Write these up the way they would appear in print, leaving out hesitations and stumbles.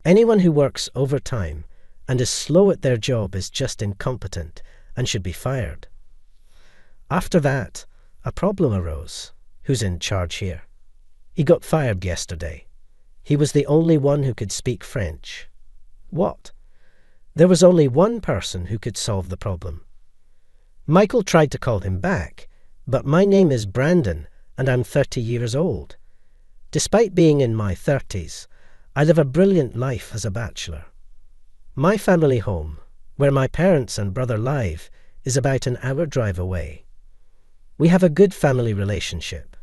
Anyone who works overtime and is slow at their job is just incompetent and should be fired. After that, a problem arose. Who's in charge here? He got fired yesterday. He was the only one who could speak French. What? There was only one person who could solve the problem. Michael tried to call him back, but my name is Brandon and I'm 30 years old. Despite being in my 30s, I live a brilliant life as a bachelor. My family home, where my parents and brother live, is about an hour drive away. We have a good family relationship,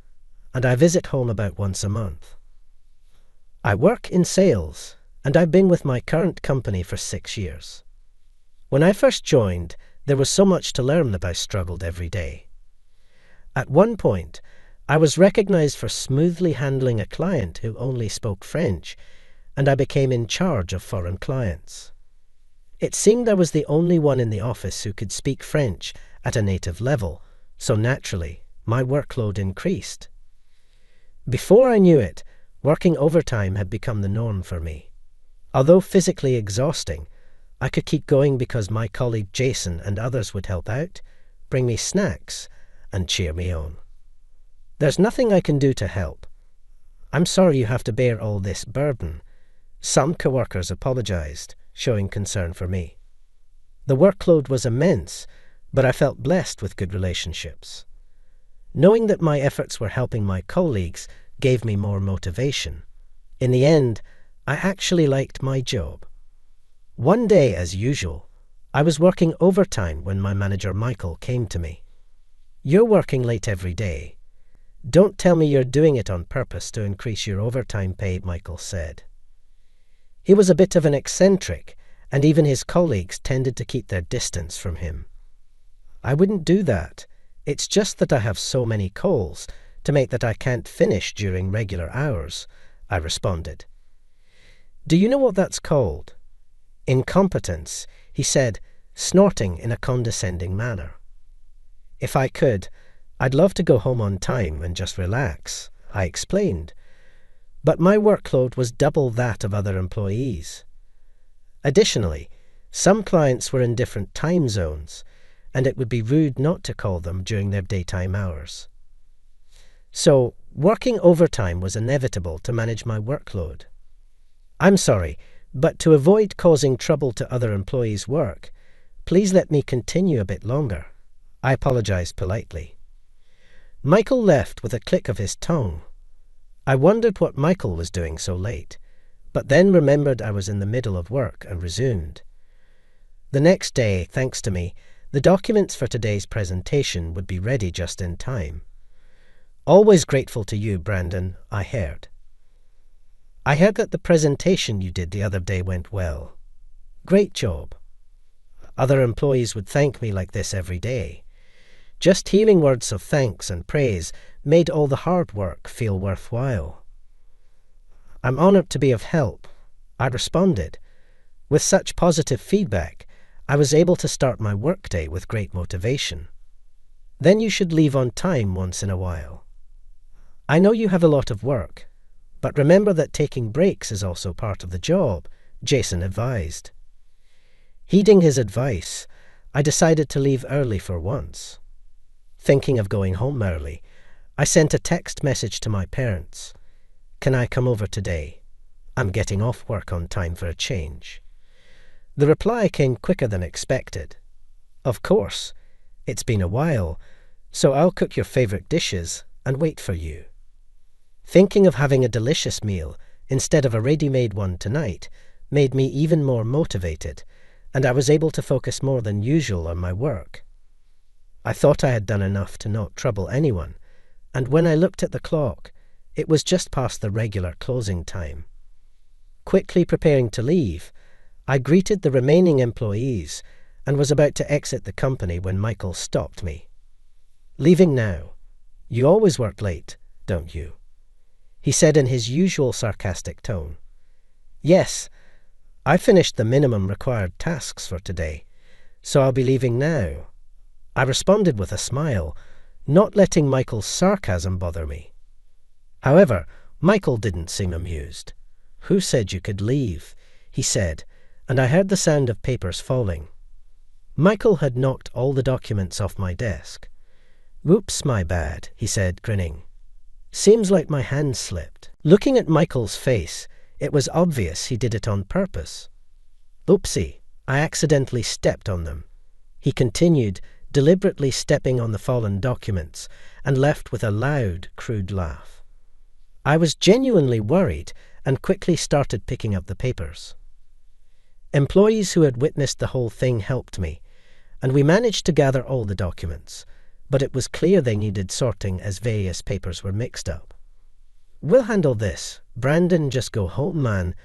and I visit home about once a month. I work in sales, and I've been with my current company for 6 years. When I first joined, there was so much to learn that I struggled every day. At one point, I was recognized for smoothly handling a client who only spoke French, and I became in charge of foreign clients. It seemed I was the only one in the office who could speak French at a native level, so naturally, my workload increased. Before I knew it, working overtime had become the norm for me. Although physically exhausting, I could keep going because my colleague Jason and others would help out, bring me snacks, and cheer me on. There's nothing I can do to help. I'm sorry you have to bear all this burden. Some co-workers apologized, showing concern for me. The workload was immense, but I felt blessed with good relationships. Knowing that my efforts were helping my colleagues gave me more motivation. In the end, I actually liked my job. One day, as usual, I was working overtime when my manager Michael came to me. "You're working late every day. Don't tell me you're doing it on purpose to increase your overtime pay," Michael said. He was a bit of an eccentric, and even his colleagues tended to keep their distance from him. "I wouldn't do that. It's just that I have so many calls to make that I can't finish during regular hours," I responded. "Do you know what that's called?" "Incompetence," he said, snorting in a condescending manner. "If I could, I'd love to go home on time and just relax," I explained. But my workload was double that of other employees. Additionally, some clients were in different time zones, and it would be rude not to call them during their daytime hours. So, working overtime was inevitable to manage my workload. "I'm sorry, but to avoid causing trouble to other employees' work, please let me continue a bit longer," I apologized politely. Michael left with a click of his tongue. I wondered what Michael was doing so late, but then remembered I was in the middle of work and resumed. The next day, thanks to me, the documents for today's presentation would be ready just in time. "Always grateful to you, Brandon," I heard. "I heard that the presentation you did the other day went well. Great job." Other employees would thank me like this every day. Just hearing words of thanks and praise made all the hard work feel worthwhile. "I'm honored to be of help," I responded. With such positive feedback, I was able to start my workday with great motivation. "Then you should leave on time once in a while. I know you have a lot of work, but remember that taking breaks is also part of the job," Jason advised. Heeding his advice, I decided to leave early for once. Thinking of going home early, I sent a text message to my parents. "Can I come over today? I'm getting off work on time for a change." The reply came quicker than expected. "Of course. It's been a while, so I'll cook your favorite dishes and wait for you." Thinking of having a delicious meal instead of a ready-made one tonight made me even more motivated, and I was able to focus more than usual on my work. I thought I had done enough to not trouble anyone, and when I looked at the clock, it was just past the regular closing time. Quickly preparing to leave, I greeted the remaining employees and was about to exit the company when Michael stopped me. "Leaving now? You always work late, don't you?" he said in his usual sarcastic tone. "Yes, I finished the minimum required tasks for today, so I'll be leaving now," I responded with a smile, not letting Michael's sarcasm bother me. However, Michael didn't seem amused. "Who said you could leave?" he said, and I heard the sound of papers falling. Michael had knocked all the documents off my desk. "Whoops, my bad," he said, grinning. "Seems like my hand slipped." Looking at Michael's face, it was obvious he did it on purpose. "Oopsie, I accidentally stepped on them," he continued, deliberately stepping on the fallen documents, and left with a loud, crude laugh. I was genuinely worried and quickly started picking up the papers. Employees who had witnessed the whole thing helped me, and we managed to gather all the documents, but it was clear they needed sorting as various papers were mixed up. "We'll handle this. Brandon, just go home, man."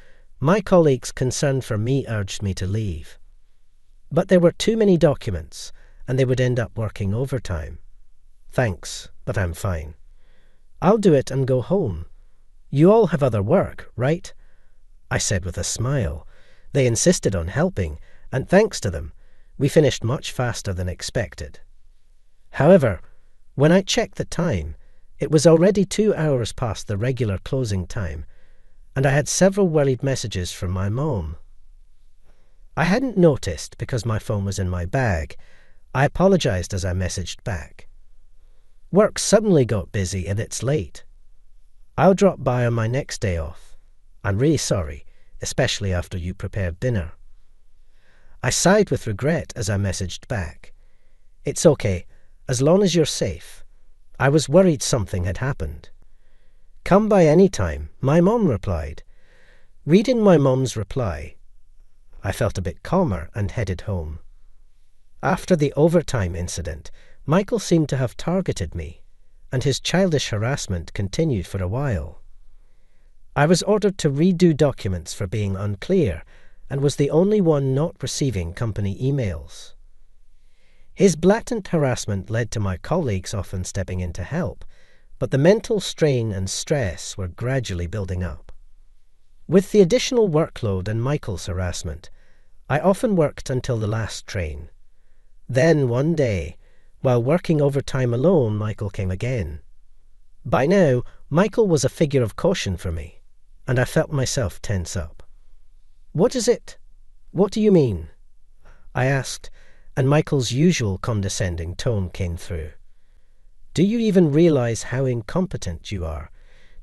My colleagues concerned for me urged me to leave. But there were too many documents, and they would end up working overtime. "Thanks, but I'm fine." "I'll do it and go home. You all have other work, right?" I said with a smile. They insisted on helping, and thanks to them, we finished much faster than expected. However, when I checked the time, it was already 2 hours past the regular closing time, and I had several worried messages from my mom. I hadn't noticed because my phone was in my bag. I apologized as I messaged back. "Work suddenly got busy and it's late. I'll drop by on my next day off. I'm really sorry, especially after you prepared dinner." I sighed with regret as I messaged back. "It's okay, as long as you're safe. I was worried something had happened." "Come by any time," my mom replied. Reading my mom's reply, I felt a bit calmer and headed home. After the overtime incident, Michael seemed to have targeted me, and his childish harassment continued for a while. I was ordered to redo documents for being unclear, and was the only one not receiving company emails. His blatant harassment led to my colleagues often stepping in to help, but the mental strain and stress were gradually building up. With the additional workload and Michael's harassment, I often worked until the last train. Then one day, while working overtime alone, Michael came again. By now, Michael was a figure of caution for me, and I felt myself tense up. "What is it? What do you mean?" I asked, and Michael's usual condescending tone came through. "Do you even realize how incompetent you are,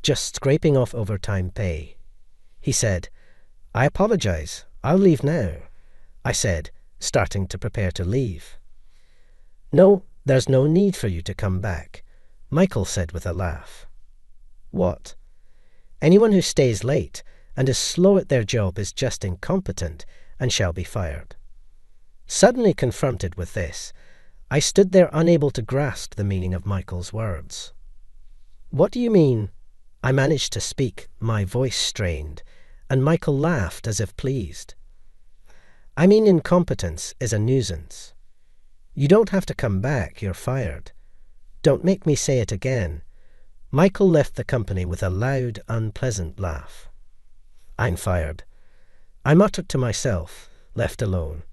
just scraping off overtime pay?" He said. "I apologize. I'll leave now," I said, starting to prepare to leave. "No, there's no need for you to come back," Michael said with a laugh. "What? Anyone who stays late and is slow at their job is just incompetent and shall be fired." Suddenly confronted with this, I stood there unable to grasp the meaning of Michael's words. "What do you mean?" I managed to speak, my voice strained, and Michael laughed as if pleased. "I mean incompetence is a nuisance. You don't have to come back, you're fired. Don't make me say it again." Michael left the company with a loud, unpleasant laugh. "I'm fired," I muttered to myself, left alone.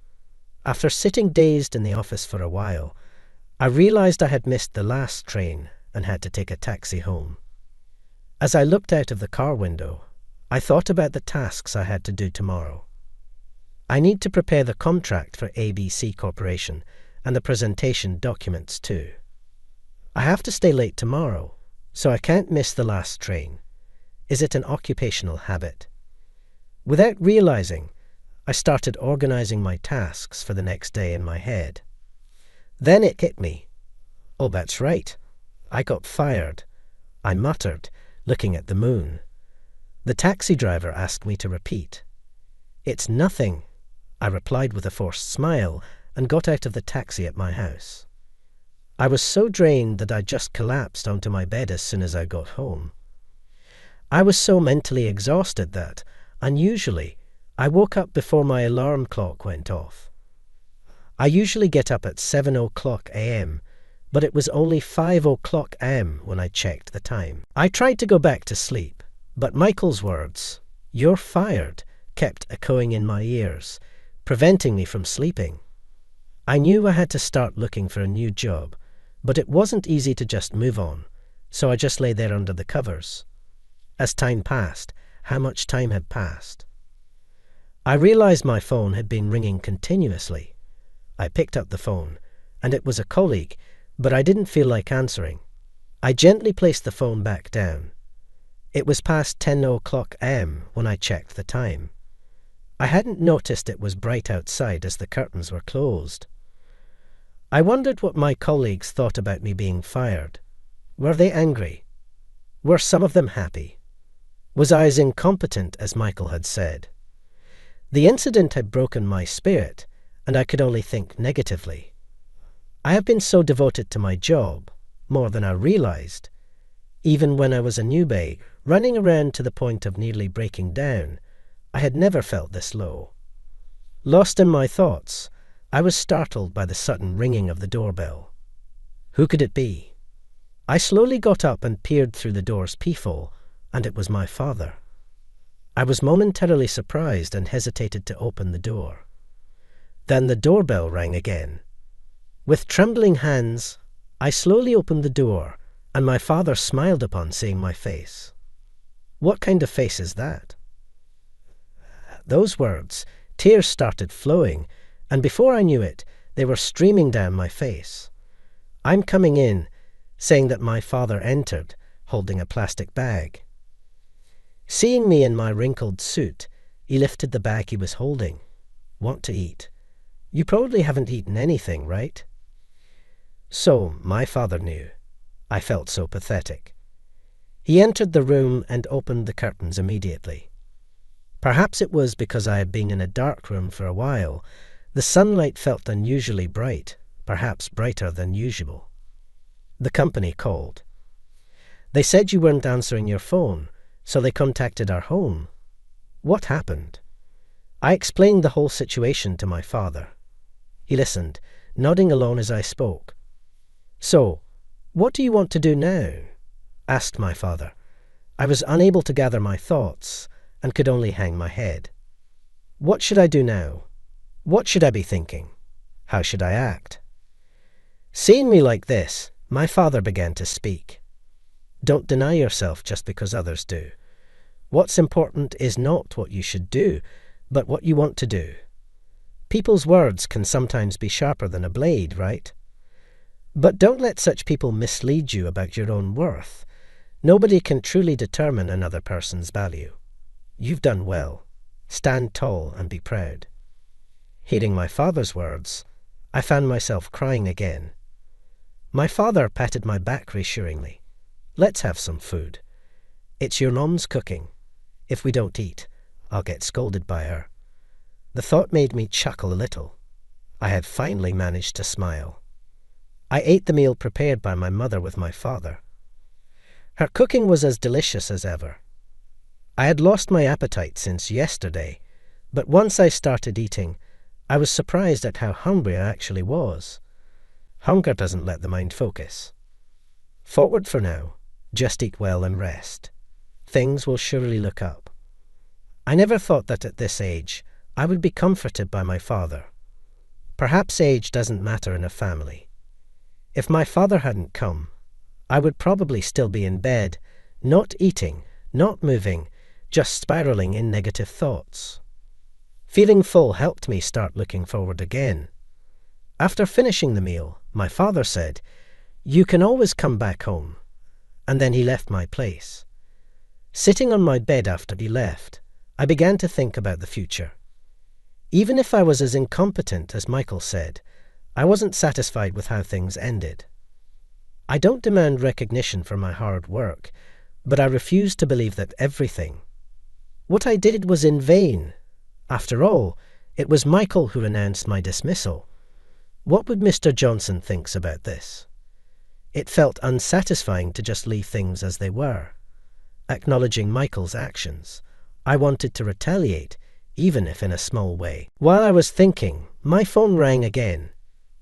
After sitting dazed in the office for a while, I realized I had missed the last train and had to take a taxi home. As I looked out of the car window, I thought about the tasks I had to do tomorrow. I need to prepare the contract for ABC Corporation and the presentation documents too. I have to stay late tomorrow, so I can't miss the last train. Is it an occupational habit? Without realizing, I started organizing my tasks for the next day in my head. Then it hit me. "Oh, that's right. I got fired," I muttered, looking at the moon. The taxi driver asked me to repeat. "It's nothing," I replied with a forced smile and got out of the taxi at my house. I was so drained that I just collapsed onto my bed as soon as I got home. I was so mentally exhausted that, unusually, I woke up before my alarm clock went off. I usually get up at 7:00 a.m., but it was only 5:00 a.m. when I checked the time. I tried to go back to sleep, but Michael's words, "You're fired," kept echoing in my ears, preventing me from sleeping. I knew I had to start looking for a new job, but it wasn't easy to just move on, so I just lay there under the covers. As time passed, how much time had passed? I realized my phone had been ringing continuously. I picked up the phone, and it was a colleague, but I didn't feel like answering. I gently placed the phone back down. It was past 10:00 a.m. when I checked the time. I hadn't noticed it was bright outside as the curtains were closed. I wondered what my colleagues thought about me being fired. Were they angry? Were some of them happy? Was I as incompetent as Michael had said? The incident had broken my spirit, and I could only think negatively. I have been so devoted to my job, more than I realized. Even when I was a newbie, running around to the point of nearly breaking down, I had never felt this low. Lost in my thoughts, I was startled by the sudden ringing of the doorbell. Who could it be? I slowly got up and peered through the door's peephole, and it was my father. I was momentarily surprised and hesitated to open the door. Then the doorbell rang again. With trembling hands, I slowly opened the door, and my father smiled upon seeing my face. What kind of face is that? Those words, tears started flowing, and before I knew it, they were streaming down my face. I'm coming in, saying that my father entered, holding a plastic bag. Seeing me in my wrinkled suit, he lifted the bag he was holding. Want to eat? You probably haven't eaten anything, right? So, my father knew. I felt so pathetic. He entered the room and opened the curtains immediately. Perhaps it was because I had been in a dark room for a while. The sunlight felt unusually bright, perhaps brighter than usual. The company called. They said you weren't answering your phone, so they contacted our home. What happened? I explained the whole situation to my father. He listened, nodding along as I spoke. So, what do you want to do now? Asked my father. I was unable to gather my thoughts and could only hang my head. What should I do now? What should I be thinking? How should I act? Seeing me like this, my father began to speak. Don't deny yourself just because others do. What's important is not what you should do, but what you want to do. People's words can sometimes be sharper than a blade, right? But don't let such people mislead you about your own worth. Nobody can truly determine another person's value. You've done well. Stand tall and be proud. Hearing my father's words, I found myself crying again. My father patted my back reassuringly. Let's have some food. It's your mom's cooking. If we don't eat, I'll get scolded by her. The thought made me chuckle a little. I had finally managed to smile. I ate the meal prepared by my mother with my father. Her cooking was as delicious as ever. I had lost my appetite since yesterday, but once I started eating, I was surprised at how hungry I actually was. Hunger doesn't let the mind focus. Forward for now. Just eat well and rest. Things will surely look up. I never thought that at this age I would be comforted by my father. Perhaps age doesn't matter in a family. If my father hadn't come, I would probably still be in bed, not eating, not moving, just spiraling in negative thoughts. Feeling full helped me start looking forward again. After finishing the meal, my father said, "You can always come back home." And then he left my place. Sitting on my bed after he left, I began to think about the future. Even if I was as incompetent as Michael said, I wasn't satisfied with how things ended. I don't demand recognition for my hard work, but I refuse to believe that everything. What I did was in vain. After all, it was Michael who announced my dismissal. What would Mr. Johnson think about this? It felt unsatisfying to just leave things as they were. Acknowledging Michael's actions, I wanted to retaliate, even if in a small way. While I was thinking, my phone rang again.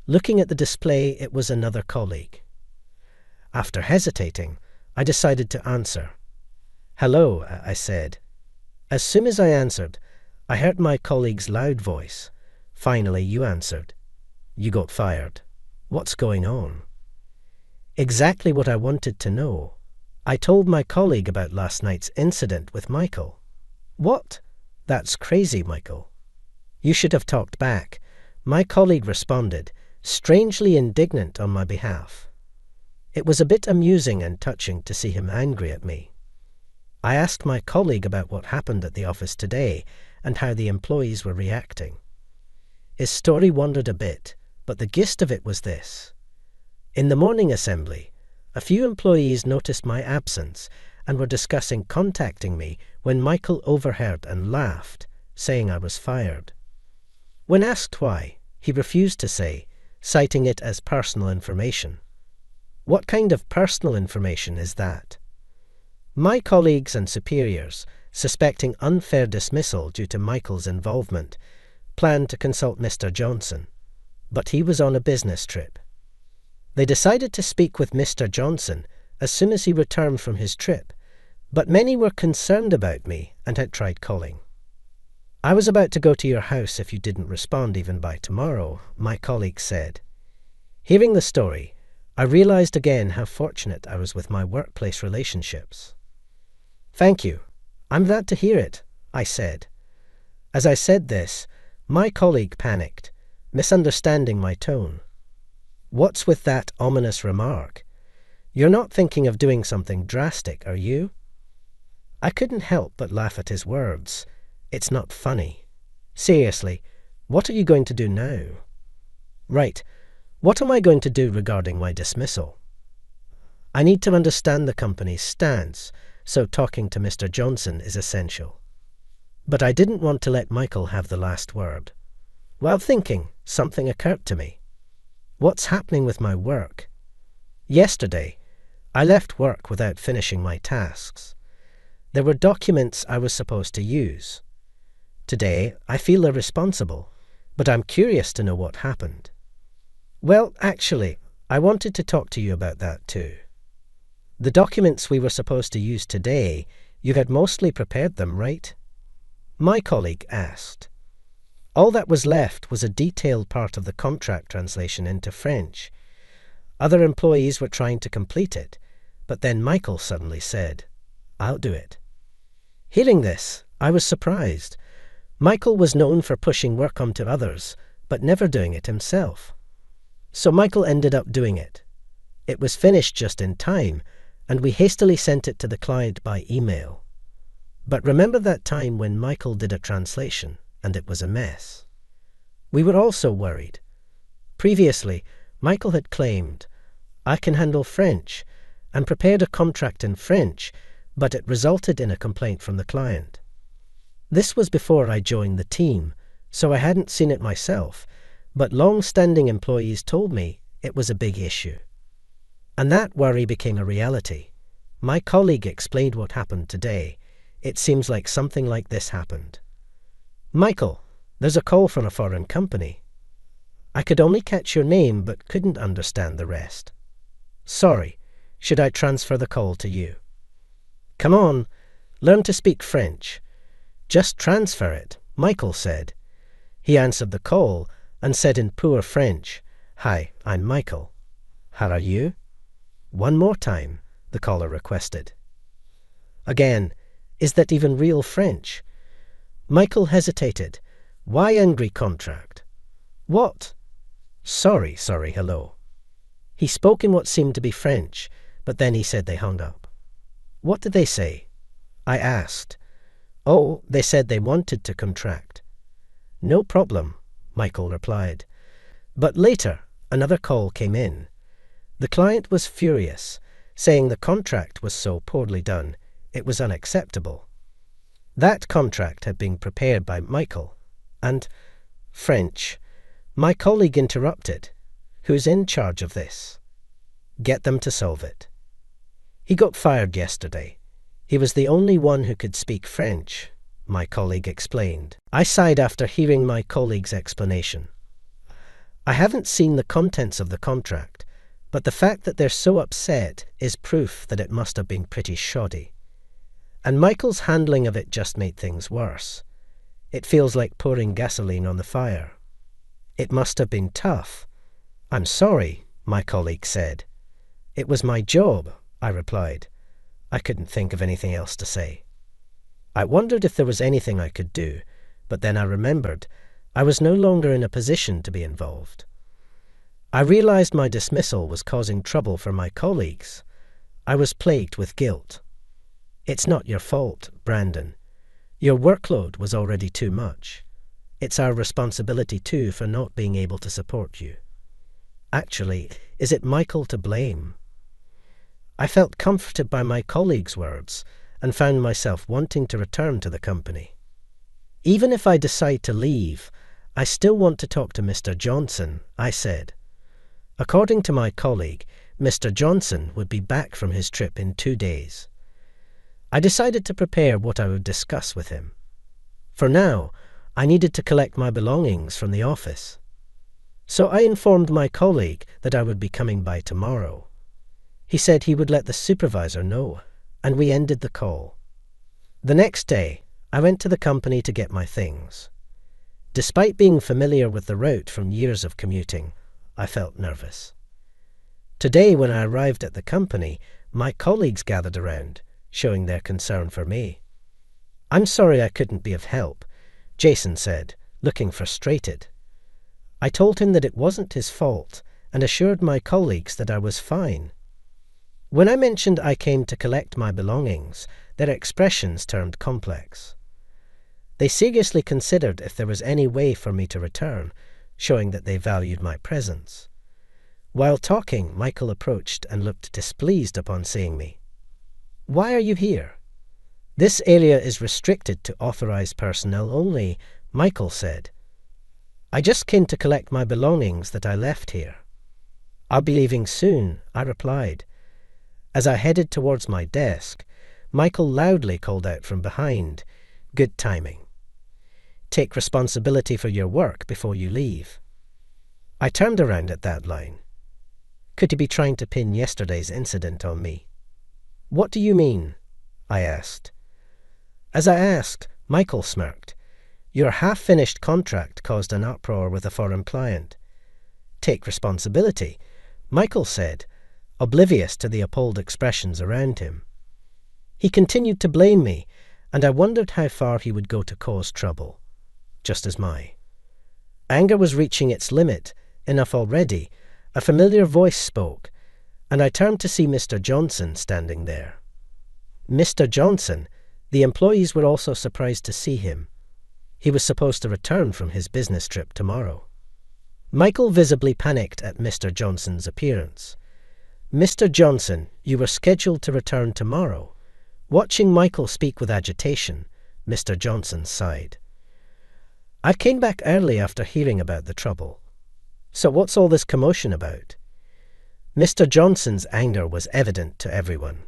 Looking at the display, it was another colleague. After hesitating, I decided to answer. "Hello," I said. As soon as I answered, I heard my colleague's loud voice. "Finally, you answered. You got fired. What's going on?" Exactly what I wanted to know. I told my colleague about last night's incident with Michael. "What? That's crazy, Michael. You should have talked back. My colleague responded, strangely indignant on my behalf. It was a bit amusing and touching to see him angry at me. I asked my colleague about what happened at the office today and how the employees were reacting. His story wandered a bit, but the gist of it was this. In the morning assembly, a few employees noticed my absence and were discussing contacting me when Michael overheard and laughed, saying I was fired. When asked why, he refused to say, citing it as personal information. What kind of personal information is that? My colleagues and superiors, suspecting unfair dismissal due to Michael's involvement, planned to consult Mr. Johnson, but he was on a business trip. They decided to speak with Mr. Johnson as soon as he returned from his trip, but many were concerned about me and had tried calling. I was about to go to your house if you didn't respond even by tomorrow, my colleague said. Hearing the story, I realized again how fortunate I was with my workplace relationships. Thank you. I'm glad to hear it, I said. As I said this, my colleague panicked, misunderstanding my tone. What's with that ominous remark? You're not thinking of doing something drastic, are you? I couldn't help but laugh at his words. It's not funny. Seriously, what are you going to do now? Right. What am I going to do regarding my dismissal? I need to understand the company's stance, so talking to Mr. Johnson is essential. But I didn't want to let Michael have the last word. While thinking, something occurred to me. What's happening with my work? Yesterday, I left work without finishing my tasks. There were documents I was supposed to use. Today, I feel irresponsible, but I'm curious to know what happened. Well, actually, I wanted to talk to you about that too. The documents we were supposed to use today, you had mostly prepared them, right? My colleague asked. All that was left was a detailed part of the contract translation into French. Other employees were trying to complete it, but then Michael suddenly said, I'll do it. Hearing this, I was surprised. Michael was known for pushing work onto others, but never doing it himself. So Michael ended up doing it. It was finished just in time, and we hastily sent it to the client by email. But remember that time when Michael did a translation, and it was a mess? We were also worried. Previously, Michael had claimed, I can handle French, and prepared a contract in French, but it resulted in a complaint from the client. This was before I joined the team, so I hadn't seen it myself, but long-standing employees told me it was a big issue. And that worry became a reality. My colleague explained what happened today. It seems like something like this happened. Michael, there's a call from a foreign company. I could only catch your name but couldn't understand the rest. Sorry, should I transfer the call to you? Come on, learn to speak French. Just transfer it, Michael said. He answered the call and said in poor French, Hi, I'm Michael. How are you? One more time, the caller requested. Again, is that even real French? Michael hesitated. Why angry contract? What? Sorry, hello. He spoke in what seemed to be French, but then he said they hung up. What did they say? I asked. Oh, they said they wanted to contract. No problem, Michael replied. But later, another call came in. The client was furious, saying the contract was so poorly done, it was unacceptable. That contract had been prepared by Michael, and French. My colleague interrupted. Who's in charge of this? Get them to solve it. He got fired yesterday. He was the only one who could speak French, my colleague explained. I sighed after hearing my colleague's explanation. I haven't seen the contents of the contract, but the fact that they're so upset is proof that it must have been pretty shoddy. And Michael's handling of it just made things worse. It feels like pouring gasoline on the fire. It must have been tough. I'm sorry, my colleague said. It was my job, I replied. I couldn't think of anything else to say. I wondered if there was anything I could do, but then I remembered I was no longer in a position to be involved. I realized my dismissal was causing trouble for my colleagues. I was plagued with guilt. It's not your fault, Brandon. Your workload was already too much. It's our responsibility too for not being able to support you. Actually, is it Michael to blame? I felt comforted by my colleagues' words and found myself wanting to return to the company. Even if I decide to leave, I still want to talk to Mr. Johnson, I said. According to my colleague, Mr. Johnson would be back from his trip in 2 days. I decided to prepare what I would discuss with him. For now, I needed to collect my belongings from the office. So I informed my colleague that I would be coming by tomorrow. He said he would let the supervisor know, and we ended the call. The next day, I went to the company to get my things. Despite being familiar with the route from years of commuting, I felt nervous. Today, when I arrived at the company, my colleagues gathered around, showing their concern for me. "I'm sorry I couldn't be of help," Jason said, looking frustrated. I told him that it wasn't his fault and assured my colleagues that I was fine. When I mentioned I came to collect my belongings, their expressions turned complex. They seriously considered if there was any way for me to return, showing that they valued my presence. While talking, Michael approached and looked displeased upon seeing me. "Why are you here?" "This area is restricted to authorized personnel only," Michael said. "I just came to collect my belongings that I left here." "I'll be leaving soon," I replied. As I headed towards my desk, Michael loudly called out from behind, "Good timing. Take responsibility for your work before you leave." I turned around at that line. Could he be trying to pin yesterday's incident on me? "What do you mean?" I asked. As I asked, Michael smirked. "Your half-finished contract caused an uproar with a foreign client." "Take responsibility," Michael said, oblivious to the appalled expressions around him. He continued to blame me, and I wondered how far he would go to cause trouble, just as my anger was reaching its limit. Enough already. A familiar voice spoke, and I turned to see Mr. Johnson standing there. Mr. Johnson, the employees were also surprised to see him. He was supposed to return from his business trip tomorrow. Michael visibly panicked at Mr. Johnson's appearance. "Mr. Johnson, you were scheduled to return tomorrow." Watching Michael speak with agitation, Mr. Johnson sighed. "I came back early after hearing about the trouble. So what's all this commotion about?" Mr. Johnson's anger was evident to everyone.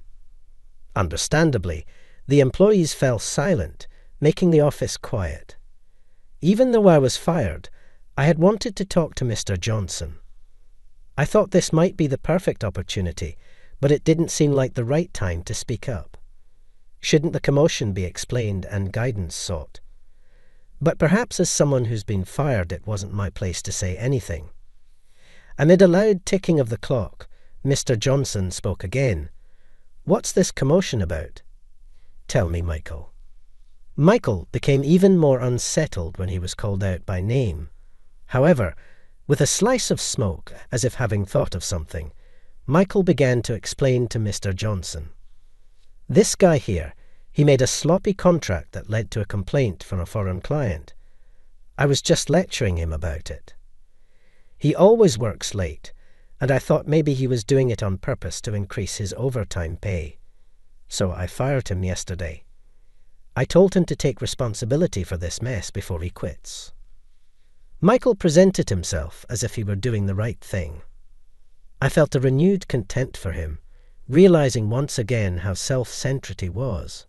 Understandably, the employees fell silent, making the office quiet. Even though I was fired, I had wanted to talk to Mr. Johnson. I thought this might be the perfect opportunity, but it didn't seem like the right time to speak up. Shouldn't the commotion be explained and guidance sought? But perhaps as someone who's been fired, it wasn't my place to say anything. Amid a loud ticking of the clock, Mr. Johnson spoke again. "What's this commotion about?" "Tell me, Michael." Michael became even more unsettled when he was called out by name. However, with a slice of smoke, as if having thought of something, Michael began to explain to Mr. Johnson. "This guy here, he made a sloppy contract that led to a complaint from a foreign client. I was just lecturing him about it. He always works late, and I thought maybe he was doing it on purpose to increase his overtime pay. So I fired him yesterday. I told him to take responsibility for this mess before he quits." Michael presented himself as if he were doing the right thing. I felt a renewed contempt for him, realizing once again how self-centered he was.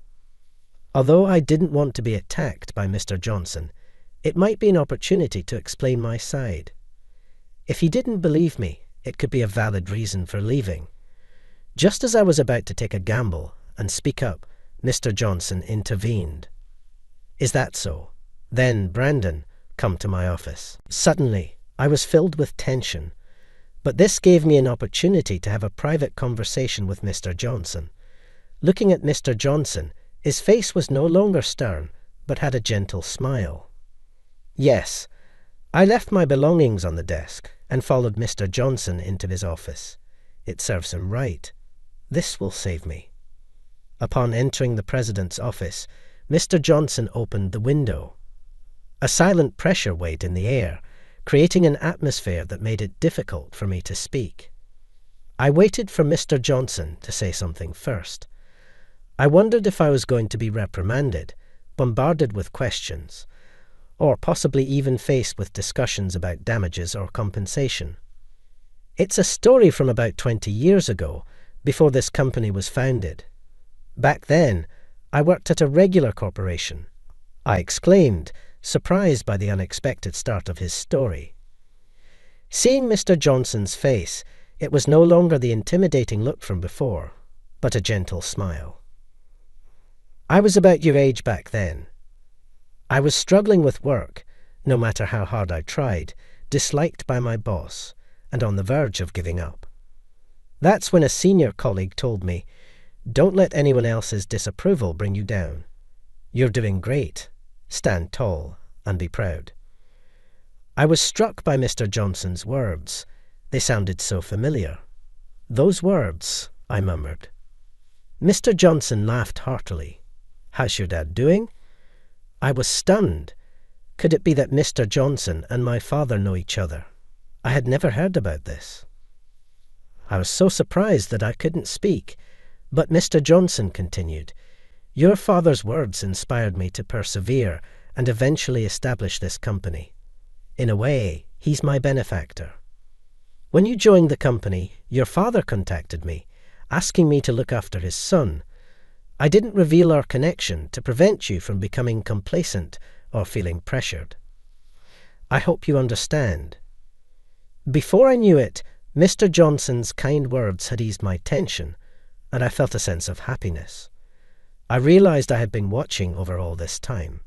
Although I didn't want to be attacked by Mr. Johnson, it might be an opportunity to explain my side. If he didn't believe me, it could be a valid reason for leaving. Just as I was about to take a gamble and speak up, Mr. Johnson intervened. "Is that so? Then, Brandon, come to my office." Suddenly, I was filled with tension, but this gave me an opportunity to have a private conversation with Mr. Johnson. Looking at Mr. Johnson, his face was no longer stern, but had a gentle smile. "Yes, I left my belongings on the desk and followed Mr. Johnson into his office. It serves him right. This will save me. Upon entering the president's office, Mr. Johnson opened the window. A silent pressure weighed in the air, creating an atmosphere that made it difficult for me to speak. I waited for Mr. Johnson to say something first. I wondered if I was going to be reprimanded, bombarded with questions, or possibly even faced with discussions about damages or compensation. It's a story from about 20 years ago, before this company was founded. Back then, I worked at a regular corporation. I exclaimed, surprised by the unexpected start of his story. Seeing Mr. Johnson's face, it was no longer the intimidating look from before, but a gentle smile. I was about your age back then. I was struggling with work, no matter how hard I tried, disliked by my boss, and on the verge of giving up. That's when a senior colleague told me, "Don't let anyone else's disapproval bring you down. You're doing great. Stand tall and be proud." I was struck by Mr. Johnson's words. They sounded so familiar. "Those words," I murmured. Mr. Johnson laughed heartily. "How's your dad doing?" I was stunned. Could it be that Mr. Johnson and my father know each other? I had never heard about this. I was so surprised that I couldn't speak, but Mr. Johnson continued, "Your father's words inspired me to persevere and eventually establish this company. In a way, he's my benefactor. When you joined the company, your father contacted me, asking me to look after his son. I didn't reveal our connection to prevent you from becoming complacent or feeling pressured. I hope you understand." Before I knew it, Mr. Johnson's kind words had eased my tension, and I felt a sense of happiness. I realized I had been watching over all this time.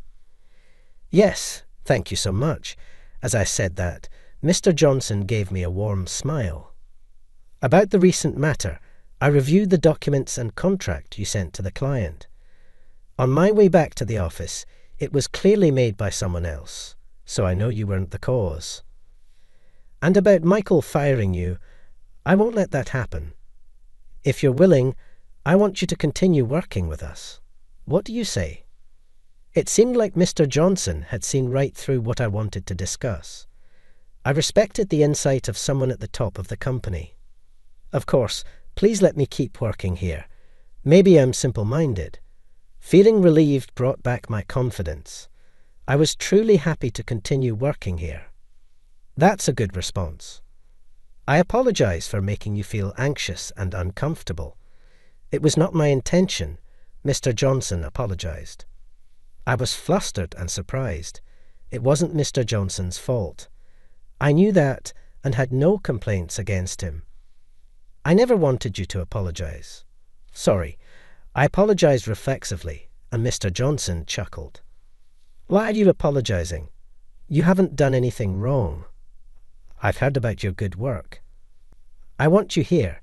"Yes, thank you so much." As I said that, Mr. Johnson gave me a warm smile. "About the recent matter, I reviewed the documents and contract you sent to the client. On my way back to the office, it was clearly made by someone else, so I know you weren't the cause. And about Michael firing you, I won't let that happen. If you're willing, I want you to continue working with us. What do you say?" It seemed like Mr. Johnson had seen right through what I wanted to discuss. I respected the insight of someone at the top of the company. "Of course, please let me keep working here. Maybe I'm simple-minded." Feeling relieved brought back my confidence. I was truly happy to continue working here. "That's a good response. I apologize for making you feel anxious and uncomfortable. It was not my intention," Mr. Johnson apologized. I was flustered and surprised. It wasn't Mr. Johnson's fault. I knew that and had no complaints against him. "I never wanted you to apologize." "Sorry." I apologized reflexively, and Mr. Johnson chuckled. "Why are you apologizing? You haven't done anything wrong. I've heard about your good work. I want you here,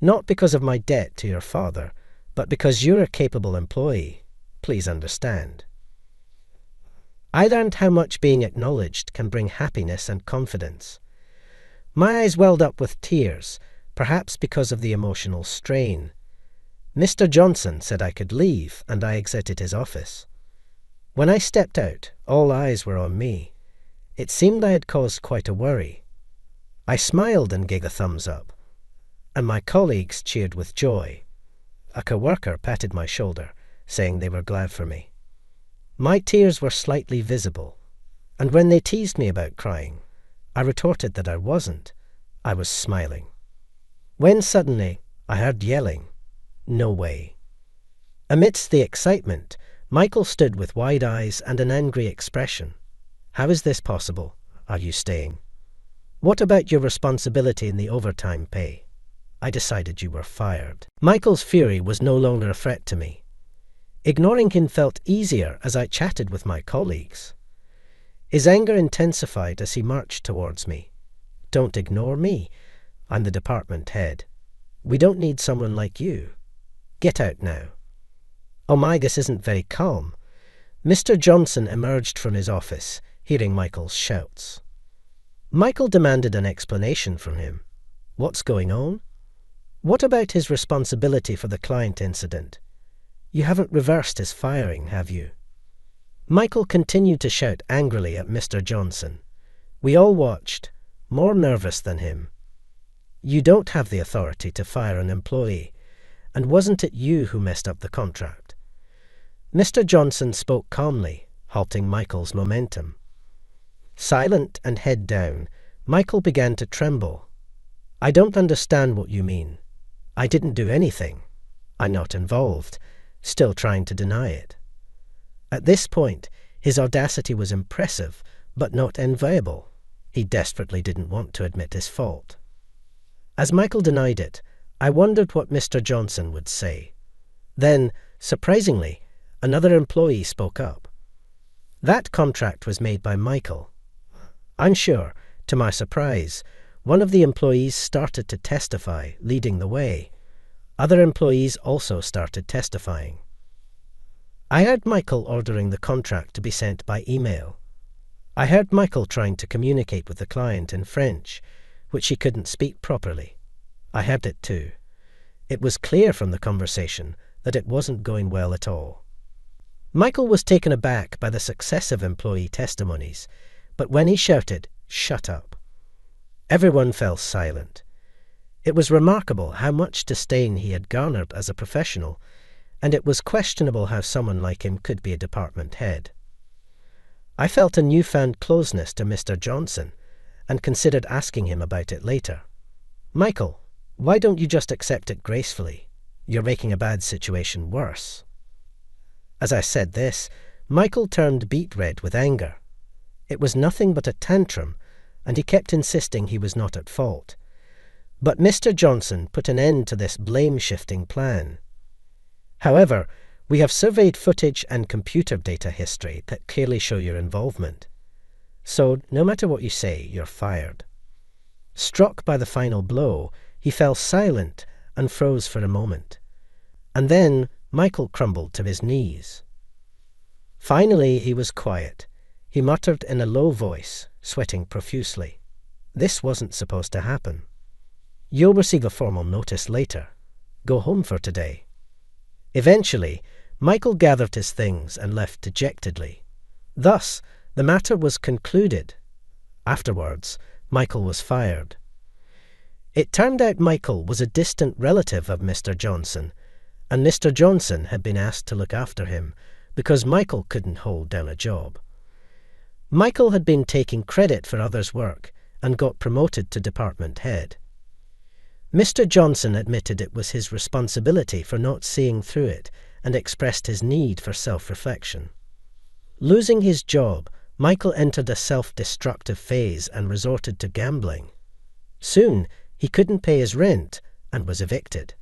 not because of my debt to your father, but because you're a capable employee. Please understand." I learned how much being acknowledged can bring happiness and confidence. My eyes welled up with tears, perhaps because of the emotional strain. Mr. Johnson said I could leave, and I exited his office. When I stepped out, all eyes were on me. It seemed I had caused quite a worry. I smiled and gave a thumbs up, and my colleagues cheered with joy. A coworker patted my shoulder, saying they were glad for me. My tears were slightly visible, and when they teased me about crying, I retorted that I wasn't. I was smiling. When suddenly I heard yelling. No way. Amidst the excitement, Michael stood with wide eyes and an angry expression. "How is this possible? Are you staying? What about your responsibility in the overtime pay? I decided you were fired." Michael's fury was no longer a threat to me. Ignoring him felt easier as I chatted with my colleagues. His anger intensified as he marched towards me. "Don't ignore me. I'm the department head. We don't need someone like you. Get out now." "Oh my, this isn't very calm." Mr. Johnson emerged from his office, hearing Michael's shouts. Michael demanded an explanation from him. What's going on? What about his responsibility for the client incident? You haven't reversed his firing, have you? Michael continued to shout angrily at Mr. Johnson. We all watched, more nervous than him. You don't have the authority to fire an employee, and wasn't it you who messed up the contract? Mr. Johnson spoke calmly, halting Michael's momentum. Silent and head down, Michael began to tremble. I don't understand what you mean. I didn't do anything. I'm not involved, still trying to deny it. At this point, his audacity was impressive, but not enviable. He desperately didn't want to admit his fault. As Michael denied it, I wondered what Mr. Johnson would say. Then, surprisingly, another employee spoke up. That contract was made by Michael. I'm sure, to my surprise, one of the employees started to testify, leading the way. Other employees also started testifying. I heard Michael ordering the contract to be sent by email. I heard Michael trying to communicate with the client in French, which he couldn't speak properly. I heard it too. It was clear from the conversation that it wasn't going well at all. Michael was taken aback by the successive employee testimonies, but when he shouted, "Shut up!" everyone fell silent. It was remarkable how much disdain he had garnered as a professional, and it was questionable how someone like him could be a department head. I felt a newfound closeness to Mr. Johnson, and considered asking him about it later. Michael, why don't you just accept it gracefully? You're making a bad situation worse. As I said this, Michael turned beet red with anger. It was nothing but a tantrum, and he kept insisting he was not at fault. But Mr. Johnson put an end to this blame-shifting plan. However, we have surveyed footage and computer data history that clearly show your involvement. So, no matter what you say, you're fired. Struck by the final blow, he fell silent and froze for a moment. And then Michael crumbled to his knees. Finally, he was quiet. He muttered in a low voice, sweating profusely. This wasn't supposed to happen. You'll receive a formal notice later. Go home for today. Eventually, Michael gathered his things and left dejectedly. Thus, the matter was concluded. Afterwards, Michael was fired. It turned out Michael was a distant relative of Mr. Johnson, and Mr. Johnson had been asked to look after him because Michael couldn't hold down a job. Michael had been taking credit for others' work and got promoted to department head. Mr. Johnson admitted it was his responsibility for not seeing through it and expressed his need for self-reflection. Losing his job, Michael entered a self-destructive phase and resorted to gambling. Soon, he couldn't pay his rent and was evicted.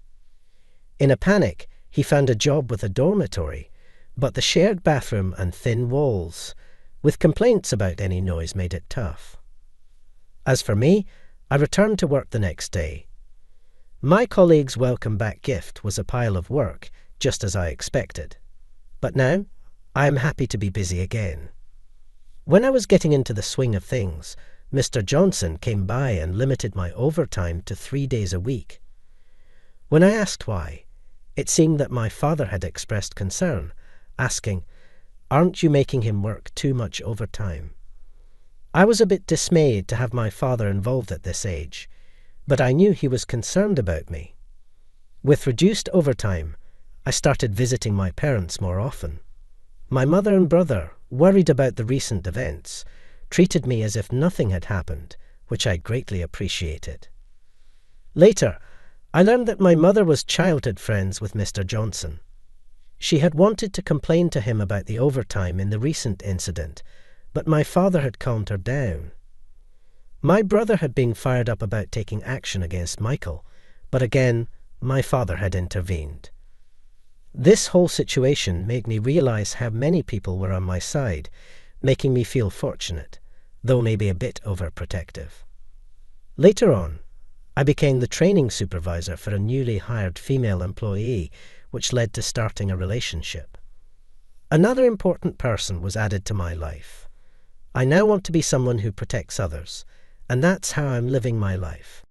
In a panic, he found a job with a dormitory, but the shared bathroom and thin walls, with complaints about any noise, made it tough. As for me, I returned to work the next day. My colleague's welcome back gift was a pile of work, just as I expected. But now, I am happy to be busy again. When I was getting into the swing of things, Mr. Johnson came by and limited my overtime to 3 days a week. When I asked why, it seemed that my father had expressed concern, asking, "Aren't you making him work too much overtime?" I was a bit dismayed to have my father involved at this age, but I knew he was concerned about me. With reduced overtime, I started visiting my parents more often. My mother and brother, worried about the recent events, treated me as if nothing had happened, which I greatly appreciated. Later, I learned that my mother was childhood friends with Mr. Johnson. She had wanted to complain to him about the overtime in the recent incident, but my father had calmed her down. My brother had been fired up about taking action against Michael, but again, my father had intervened. This whole situation made me realize how many people were on my side, making me feel fortunate, though maybe a bit overprotective. Later on, I became the training supervisor for a newly hired female employee, which led to starting a relationship. Another important person was added to my life. I now want to be someone who protects others, And that's how I'm living my life.